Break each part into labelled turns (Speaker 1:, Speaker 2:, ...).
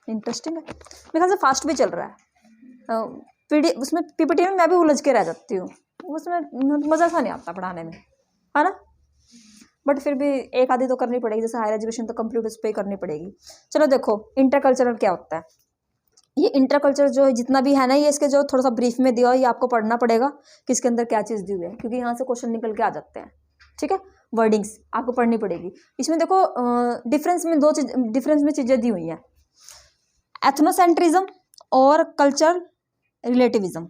Speaker 1: Interesting है, मेरे ख्याल से फास्ट भी चल रहा है। पीडी उसमें पीपीटी में मैं भी उलझ के रह जाती हूँ, उसमें मज़ा सा नहीं आता पढ़ाने में, है ना। बट फिर भी एक आधी तो करनी पड़ेगी, जैसे हायर एजुकेशन तो कंप्लीट उस पर ही करनी पड़ेगी। चलो देखो इंटरकल्चरल क्या होता है। ये इंटरकल्चर जो है जितना भी है ना, ये इसके जो थोड़ा सा ब्रीफ में दिया हो, ये आपको पढ़ना पड़ेगा कि इसके अंदर क्या चीज़ दी हुई है, क्योंकि यहाँ से क्वेश्चन निकल के आ जाते हैं। ठीक है, वर्डिंग्स आपको पढ़नी पड़ेगी। इसमें देखो डिफरेंस में चीज़ें दी हुई हैं, एथनोसेंट्रिज्म और कल्चर रिलेटिविज्म।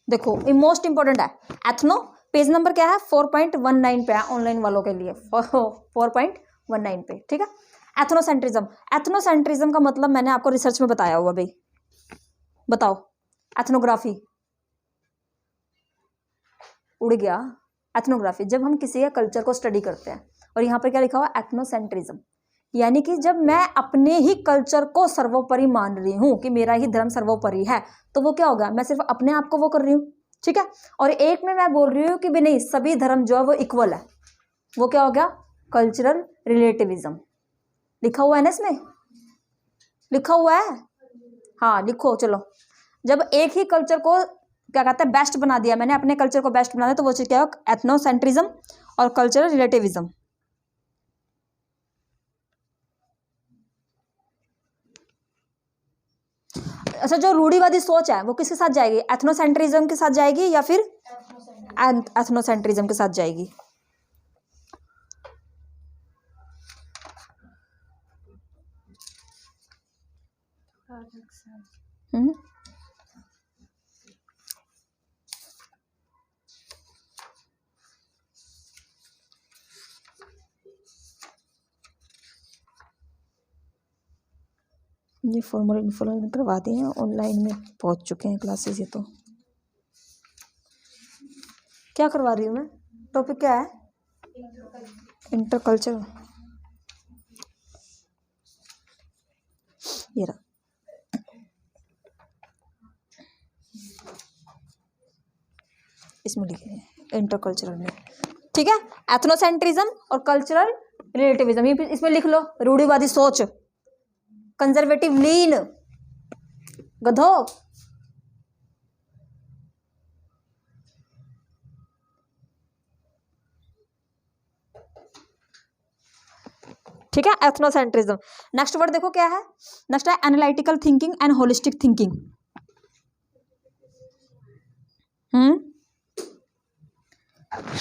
Speaker 1: देखो ये मोस्ट इंपॉर्टेंट है। एथनो पेज नंबर क्या है 4.19 पे है ऑनलाइन वालों के लिए, 4.19 पे। ठीक है, एथनोसेंट्रिज्म का मतलब मैंने आपको रिसर्च में बताया हुआ भाई, बताओ। एथनोग्राफी उड़ गया। एथनोग्राफी जब हम किसी के कल्चर को स्टडी करते हैं, और यहाँ पर क्या लिखा हुआ एथनोसेंट्रिज्म, यानी कि जब मैं अपने ही कल्चर को सर्वोपरि मान रही हूँ कि मेरा ही धर्म सर्वोपरि है, तो वो क्या होगा, मैं सिर्फ अपने आप को वो कर रही हूँ। ठीक है, और एक में मैं बोल रही हूँ कि भी नहीं, सभी धर्म जो है वो इक्वल है, वो क्या हो गया, कल्चरल रिलेटिविज्म। लिखा हुआ है ना, इसमें लिखा हुआ है, हाँ लिखो। चलो, जब एक ही कल्चर को क्या कहते हैं बेस्ट बना दिया, मैंने अपने कल्चर को बेस्ट बना दिया, तो वो चीज क्या हो, एथनोसेंट्रिज्म और कल्चरल रिलेटिविज्म। अच्छा, जो रूढ़िवादी सोच है वो किसके साथ जाएगी, एथनोसेंट्रिज्म के साथ जाएगी या फिर एथनोसेंट्रिज्म के साथ जाएगी। ये फॉर्मूला करवा दिए हैं, ऑनलाइन में पहुंच चुके हैं क्लासेस। ये तो क्या करवा रही हूँ मैं, टॉपिक क्या है, इंटरकल्चर। ये रहा, इसमें लिखे हैं इंटरकल्चरल में। ठीक है, एथनोसेंट्रिज्म और कल्चरल रिलेटिविज्म, ये इसमें लिख लो। रूढ़िवादी सोच, कंजर्वेटिव लीन, गधो। ठीक है, एथनोसेंट्रिज्म। नेक्स्ट वर्ड देखो क्या है, नेक्स्ट है analytical thinking and holistic thinking.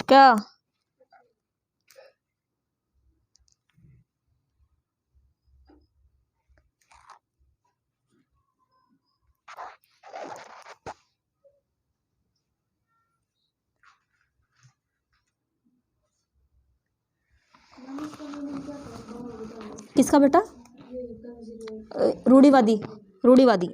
Speaker 1: क्या किसका बेटा, रूढ़िवादी, रूढ़िवादी।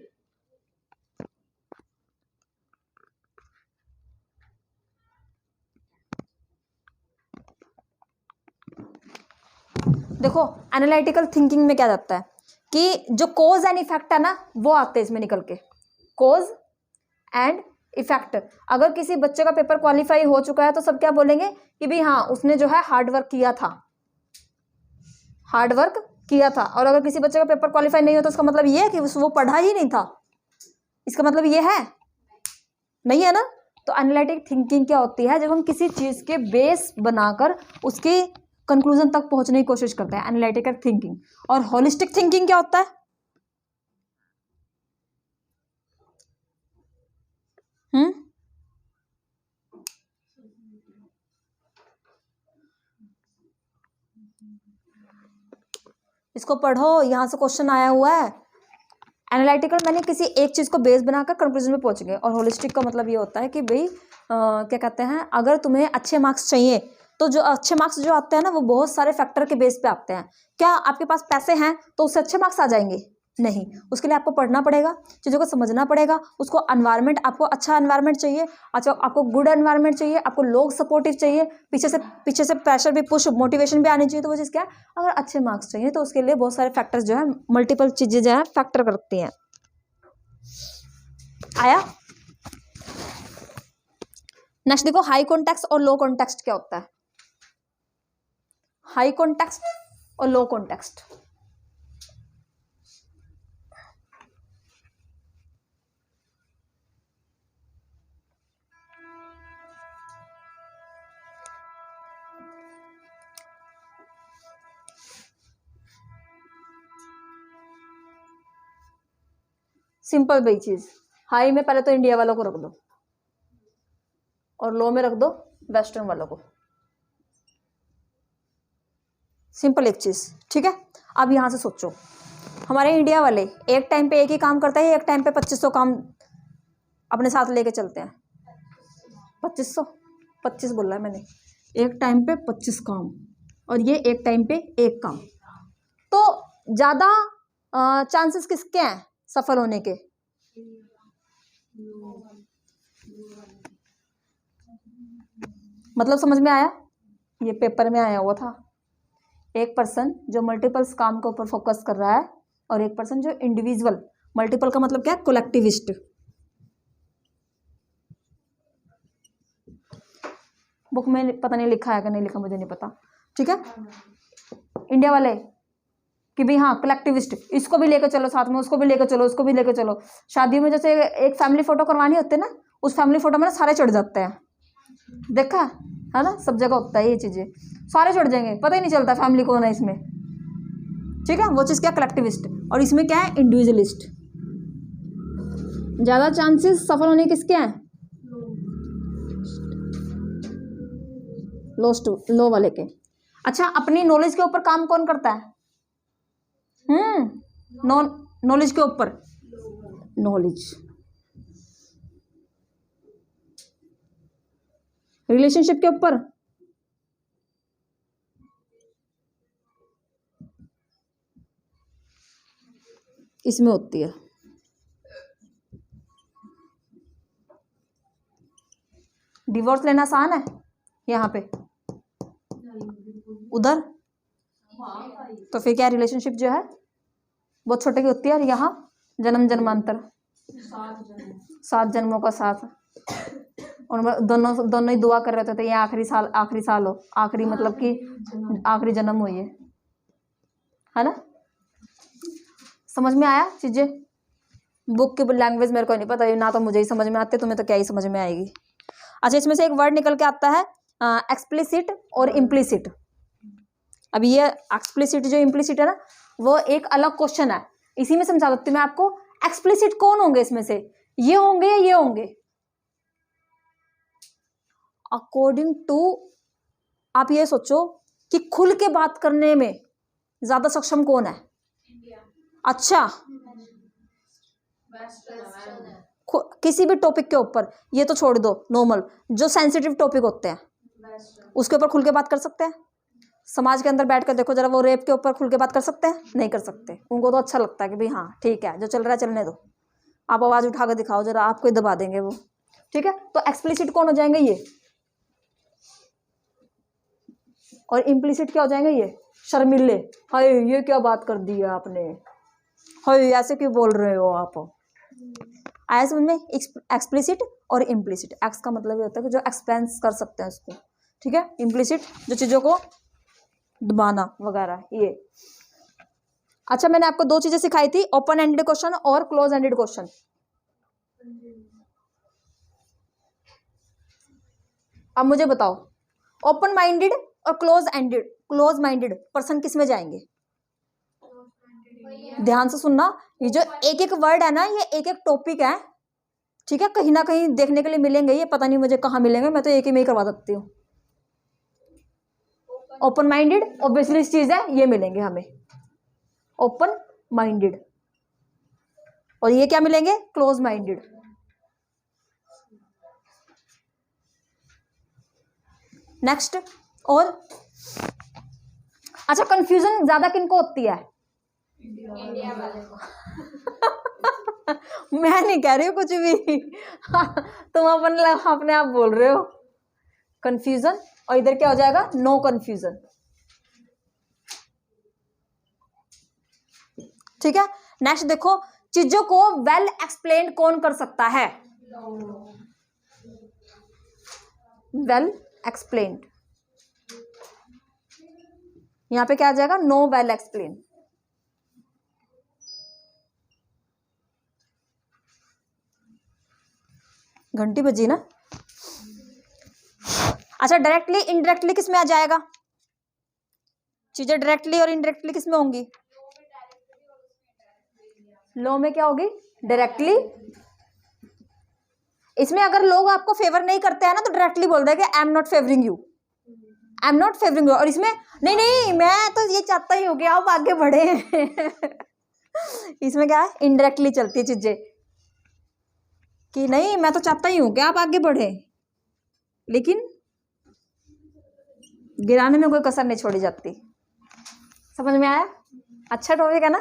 Speaker 1: देखो एनालिटिकल थिंकिंग में क्या जाता है कि जो कोज एंड इफेक्ट है ना, वो आते हैं इसमें निकल के, कोज एंड इफेक्ट। अगर किसी बच्चे का पेपर क्वालिफाई हो चुका है तो सब क्या बोलेंगे कि भाई हाँ उसने जो है हार्ड वर्क किया था, हार्ड वर्क किया था। और अगर किसी बच्चे का पेपर क्वालिफाई नहीं हो तो उसका मतलब ये है कि वो पढ़ा ही नहीं था, इसका मतलब ये है नहीं, है ना। तो एनालिटिक थिंकिंग क्या होती है, जब हम किसी चीज के बेस बनाकर उसके कंक्लूजन तक पहुंचने की कोशिश करते हैं, एनालिटिकल थिंकिंग। और होलिस्टिक थिंकिंग क्या होता है, इसको पढ़ो, यहां से क्वेश्चन आया हुआ है। एनालिटिकल मैंने किसी एक चीज को बेस बनाकर कंक्लूजन में पहुंचेंगे, और होलिस्टिक का मतलब ये होता है कि भाई क्या कहते हैं, अगर तुम्हें अच्छे मार्क्स चाहिए तो जो अच्छे मार्क्स जो आते हैं ना, वो बहुत सारे फैक्टर के बेस पे आते हैं। क्या आपके पास पैसे हैं तो उससे अच्छे मार्क्स आ जाएंगे, नहीं। उसके लिए आपको पढ़ना पड़ेगा, चीज़ों को समझना पड़ेगा, उसको एनवायरनमेंट, आपको अच्छा एनवायरनमेंट चाहिए, अच्छा आपको गुड एनवायरनमेंट चाहिए, आपको लोग सपोर्टिव चाहिए, पीछे से प्रेशर भी, पुश, मोटिवेशन भी आनी चाहिए। तो वो चीज़ क्या है, अगर अच्छे मार्क्स चाहिए तो उसके लिए बहुत सारे फैक्टर्स जो है, मल्टीपल चीज़ें जो है फैक्टर करती हैं। आया नेक्स्ट देखो हाई कॉन्टेक्स्ट और लो कॉन्टेक्स्ट क्या होता है। हाई कॉन्टेक्स्ट और लो कॉन्टेक्स्ट, सिंपल भाई चीज। हाई में पहले तो इंडिया वालों को रख दो और लो में रख दो वेस्टर्न वालों को, सिंपल एक चीज, ठीक है। अब यहां से सोचो, हमारे इंडिया वाले एक टाइम पे एक ही काम करता है, एक टाइम पे 2500 काम अपने साथ लेके चलते हैं। 25 बोला है मैंने, एक टाइम पे 25 काम, और ये एक टाइम पे एक काम। तो ज्यादा चांसेस किसके हैं सफल होने के? मतलब समझ में आया? ये पेपर में आया हुआ था। एक पर्सन जो मल्टीपल्स काम के ऊपर फोकस कर रहा है और एक पर्सन जो इंडिविजुअल, मल्टीपल का मतलब क्या है? कोलेक्टिविस्ट। बुक में पता नहीं लिखा है कि नहीं लिखा, मुझे नहीं पता, ठीक है। इंडिया वाले कि भाई हाँ कलेक्टिविस्ट, इसको भी लेकर चलो साथ में, उसको भी लेकर चलो, उसको भी लेकर चलो। शादियों में जैसे एक फैमिली फोटो करवानी होती है ना, उस फैमिली फोटो में ना सारे चढ़ जाते हैं, देखा है ना, सब जगह होता है ये चीजें, सारे चढ़ जाएंगे, पता ही नहीं चलता फैमिली कौन है इसमें, ठीक है। वो चीज क्या? कलेक्टिविस्ट। और इसमें क्या है? इंडिविजुअलिस्ट। ज्यादा चांसेस सफल होने किसके हैं? लो वाले के। अच्छा, अपनी नॉलेज के ऊपर काम कौन करता है? नॉलेज के ऊपर, नॉलेज। रिलेशनशिप के ऊपर, इसमें होती है। डिवोर्स लेना आसान है यहाँ पे, उधर तो फिर क्या? रिलेशनशिप जो है बहुत छोटे की होती है, और यहाँ जन्म जन्मांतर, 7 जन्मों का साथ। और दोनों ही दुआ कर रहे थे, तो ये आखिरी साल हो, आखिरी मतलब कि आखिरी जन्म हो ये, है ना। समझ में आया चीजें? बुक की लैंग्वेज मेरे को नहीं पता ना, तो मुझे ही समझ में आती है, तुम्हें तो क्या ही समझ में आएगी। अच्छा, इसमें से एक वर्ड निकल के आता है एक्सप्लिसिट और इम्प्लिसिट। अब ये एक्सप्लिसिट जो इम्प्लिसिट है ना, वो एक अलग क्वेश्चन है, इसी में समझा सकती हूँ मैं आपको। एक्सप्लिसिट कौन होंगे इसमें से? ये होंगे या ये होंगे? अकॉर्डिंग टू, आप ये सोचो कि खुल के बात करने में ज्यादा सक्षम कौन है? अच्छा, किसी भी टॉपिक के ऊपर, ये तो छोड़ दो, नॉर्मल जो सेंसिटिव टॉपिक होते हैं उसके ऊपर खुल के बात कर सकते हैं। समाज के अंदर बैठ कर देखो जरा, वो रेप के ऊपर खुल के बात कर सकते हैं? नहीं कर सकते। उनको तो अच्छा लगता है कि भाई हाँ ठीक है, जो चल रहा है चलने दो, आप आवाज उठा कर दिखाओ जरा, आपको ही दबा देंगे वो, ठीक है। तो एक्सप्लिसिट कौन हो जाएंगे? ये। और इम्प्लिसिट क्या हो जाएंगे? ये शर्मिले, हाय ये क्या बात कर दी है आपने, हाय ऐसे क्यों बोल रहे हो आप। आया समझ में? एक्सप्लिसिट और इम्प्लिसिट। एक्स का मतलब ये होता है कि जो एक्सपेंस कर सकते हैं उसको, ठीक है। इम्प्लिसिट जो चीजों को दबाना वगैरह, ये। अच्छा, मैंने आपको 2 चीजें सिखाई थी, ओपन एंडेड क्वेश्चन और क्लोज एंडेड क्वेश्चन। अब मुझे बताओ, ओपन माइंडेड और क्लोज माइंडेड पर्सन किस में जाएंगे? ध्यान से सुनना, ये जो एक एक वर्ड है ना, ये एक एक टॉपिक है, ठीक है। कहीं ना कहीं देखने के लिए मिलेंगे, ये पता नहीं मुझे कहाँ मिलेंगे, मैं तो एक ही में ही करवा सकती हूँ। ओपन माइंडेड ऑब्वियसली इस चीज है, ये मिलेंगे हमें ओपन माइंडेड, और ये क्या मिलेंगे? Close minded. नेक्स्ट। और अच्छा, कंफ्यूजन ज्यादा किनको होती है? इंडिया वाले को। मैं नहीं कह रही हूँ कुछ भी तुम अपने आप बोल रहे हो कंफ्यूजन, और इधर क्या हो जाएगा? नो कंफ्यूजन, ठीक है। नेक्स्ट देखो, चीजों को वेल एक्सप्लेन कौन कर सकता है? Well explained. यहाँ पे क्या आ जाएगा, नो वेल एक्सप्लेन। घंटी बजी ना। अच्छा, डायरेक्टली इनडायरेक्टली किस में आ जाएगा? चीजें डायरेक्टली और इनडायरेक्टली किस में होंगी? लो में क्या होगी? डायरेक्टली। इसमें अगर लोग आपको फेवर नहीं करते हैं ना तो डायरेक्टली बोल दे कि I am not favouring you, I am not favouring you. और इसमें नहीं नहीं मैं तो ये चाहता ही हूँ कि आप आगे बढ़े। इसमें क्या है, इनडायरेक्टली चलती है चीजें कि नहीं मैं तो चाहता ही हूँ कि आप आगे बढ़े, लेकिन गिराने में कोई कसर नहीं छोड़ी जाती। समझ में आया? अच्छा टॉपिक है ना।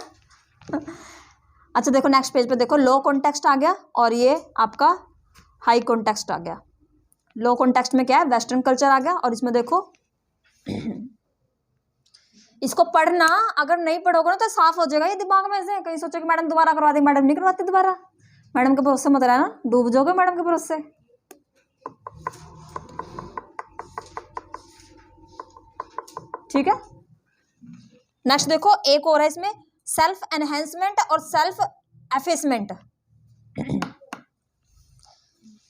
Speaker 1: अच्छा देखो नेक्स्ट पेज पे देखो, लो कॉन्टेक्स्ट आ गया और ये आपका हाई कॉन्टेक्स्ट आ गया। लो कॉन्टेक्स्ट में क्या है, वेस्टर्न कल्चर आ गया। और इसमें देखो इसको पढ़ना अगर नहीं पढ़ोगे ना तो साफ हो जाएगा ये दिमाग में से। कहीं सोचो कि मैडम दोबारा करवा दी, मैडम नहीं करवाती दोबारा। मैडम के भरोसे मत रहना, डूब जाओगे मैडम के भरोसे। ठीक है, नेक्स्ट देखो एक और है इसमें, सेल्फ एनहेंसमेंट और सेल्फ एफेसमेंट।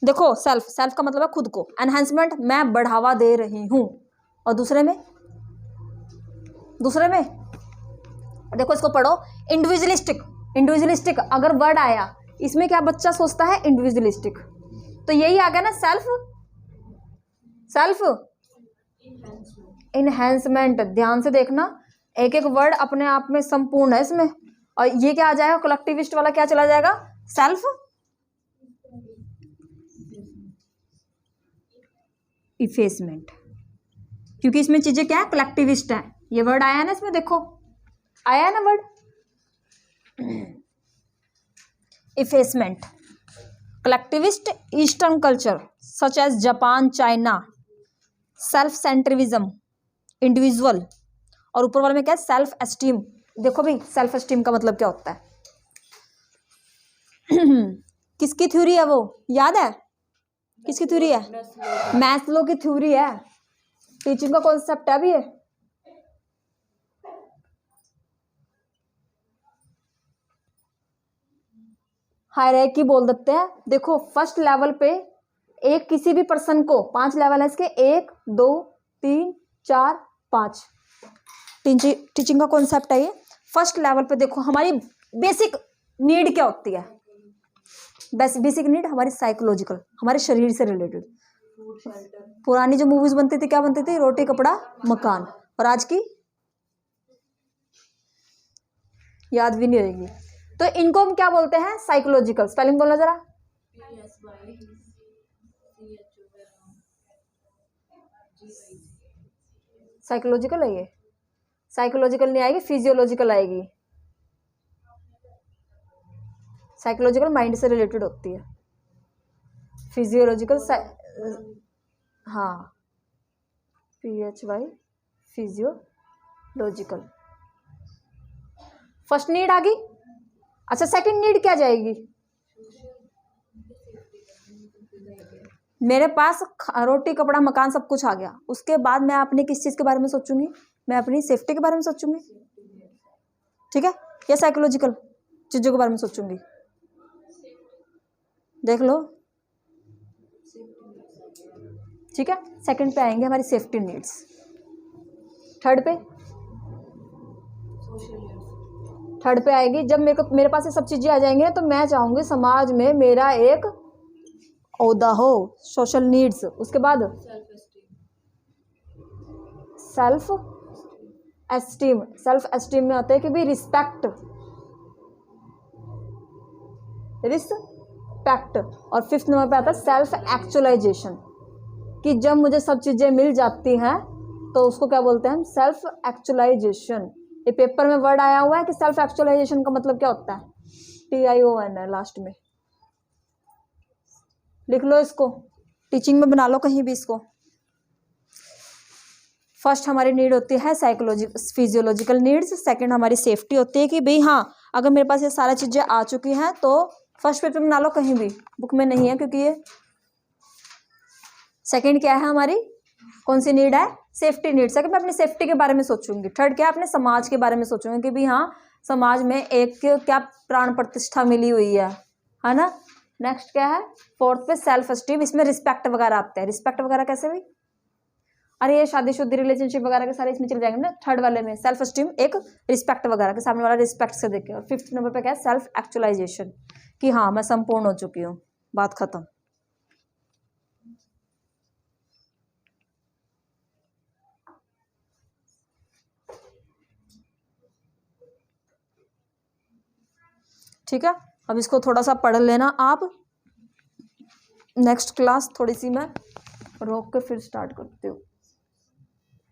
Speaker 1: देखो सेल्फ, सेल्फ का मतलब है खुद को, एनहेंसमेंट मैं बढ़ावा दे रही हूं, और दूसरे में देखो इसको पढ़ो, इंडिविजुअलिस्टिक। इंडिविजुअलिस्टिक अगर वर्ड आया इसमें क्या बच्चा सोचता है, इंडिविजुअलिस्टिक। तो यही आ गया ना सेल्फ इनहेंसमेंट। ध्यान से देखना, एक एक वर्ड अपने आप में संपूर्ण है इसमें। और ये क्या आ जाएगा, कलेक्टिविस्ट वाला क्या चला जाएगा, सेल्फ इफेसमेंट, क्योंकि इसमें चीजें क्या है, कलेक्टिविस्ट है। ये वर्ड आया है ना इसमें, देखो आया है ना word effacement. Collectivist eastern culture such as Japan, China, self centrism, individual, और ऊपर वाले में क्या है, सेल्फ एस्टीम। देखो भाई सेल्फ एस्टीम का मतलब क्या होता है। किसकी थ्योरी है वो, याद है? किसकी थ्योरी है? मैस्लो की थ्योरी है, टीचिंग का कॉन्सेप्ट है भी ये। हायरार्की बोल देते हैं। देखो फर्स्ट लेवल पे एक किसी भी पर्सन को, 5 लेवल है इसके, 1 2 3 4 5, टीचिंग का कॉन्सेप्ट है ये। फर्स्ट लेवल पे देखो हमारी बेसिक नीड क्या होती है। बेसिक नीड हमारी साइकोलॉजिकल, हमारे शरीर से रिलेटेड। पुरानी जो मूवीज बनती थी क्या बनती थी, रोटी कपड़ा मकान। और आज की याद भी नहीं रहेगी। तो इनको हम क्या बोलते हैं, साइकोलॉजिकल। स्पेलिंग बोलना जरा। साइकोलॉजिकल है ये, साइकोलॉजिकल नहीं आएगी, फिजियोलॉजिकल आएगी। साइकोलॉजिकल माइंड से रिलेटेड होती है, फिजियोलॉजिकल हाँ PHY फिजियोलॉजिकल। फर्स्ट नीड आ गई। अच्छा सेकंड नीड क्या जाएगी, मेरे पास रोटी कपड़ा मकान सब कुछ आ गया, उसके बाद मैं अपनी किस चीज़ के बारे में सोचूंगी, मैं अपनी सेफ्टी के बारे में सोचूंगी। ठीक है, या साइकोलॉजिकल चीज़ों के बारे में सोचूंगी। देख लो, ठीक है। सेकंड पे आएंगे हमारी सेफ्टी नीड्स। थर्ड पे आएगी जब मेरे पास ये सब चीज़ें आ जाएंगी तो मैं चाहूँगी समाज में मेरा एक ओहदा हो, सोशल नीड्स। उसके बाद सेल्फ एस्टीम। सेल्फ एस्टीम में आता है कि भी रिस्पेक्ट। और फिफ्थ नंबर पे आता है सेल्फ एक्चुअलाइजेशन, कि जब मुझे सब चीज़ें मिल जाती हैं तो उसको क्या बोलते हैं हम, सेल्फ एक्चुअलाइजेशन। ये पेपर में वर्ड आया हुआ है कि सेल्फ एक्चुअलाइजेशन का मतलब क्या होता है, TION है लास्ट में, लिख लो इसको, टीचिंग में बना लो कहीं भी इसको। फर्स्ट हमारी नीड होती है फिजियोलॉजिकल नीड्स। सेकंड हमारी सेफ्टी होती है कि भाई हाँ अगर मेरे पास ये सारी चीज़ें आ चुकी हैं तो फर्स्ट पेपर में बना लो कहीं भी, बुक में नहीं है क्योंकि ये सेकंड क्या है हमारी, कौन सी नीड है, सेफ्टी नीड। सेकंड मैं अपनी सेफ्टी के बारे में सोचूंगी। थर्ड क्या है, अपने समाज के बारे में सोचूंगी कि भी हाँ समाज में एक क्या प्राण प्रतिष्ठा मिली हुई है ना। नेक्स्ट क्या है, फोर्थ पे सेल्फ एस्टीम, इसमें रिस्पेक्ट वगैरह आते हैं। रिस्पेक्ट वगैरह कैसे भी, अरे ये शादीशुदा रिलेशनशिप वगैरह के सारे इसमें चले जाएंगे ना। थर्ड वाले में सेल्फ एस्टीम एक रिस्पेक्ट वगैरह के सामने वाला रिस्पेक्ट से देखे। और फिफ्थ नंबर पे क्या है, सेल्फ एक्चुअलाइजेशन, कि हाँ मैं संपूर्ण हो चुकी हूँ, बात खत्म। ठीक है, अब इसको थोड़ा सा पढ़ लेना आप। नेक्स्ट क्लास थोड़ी सी मैं रोक के फिर स्टार्ट करती हूँ।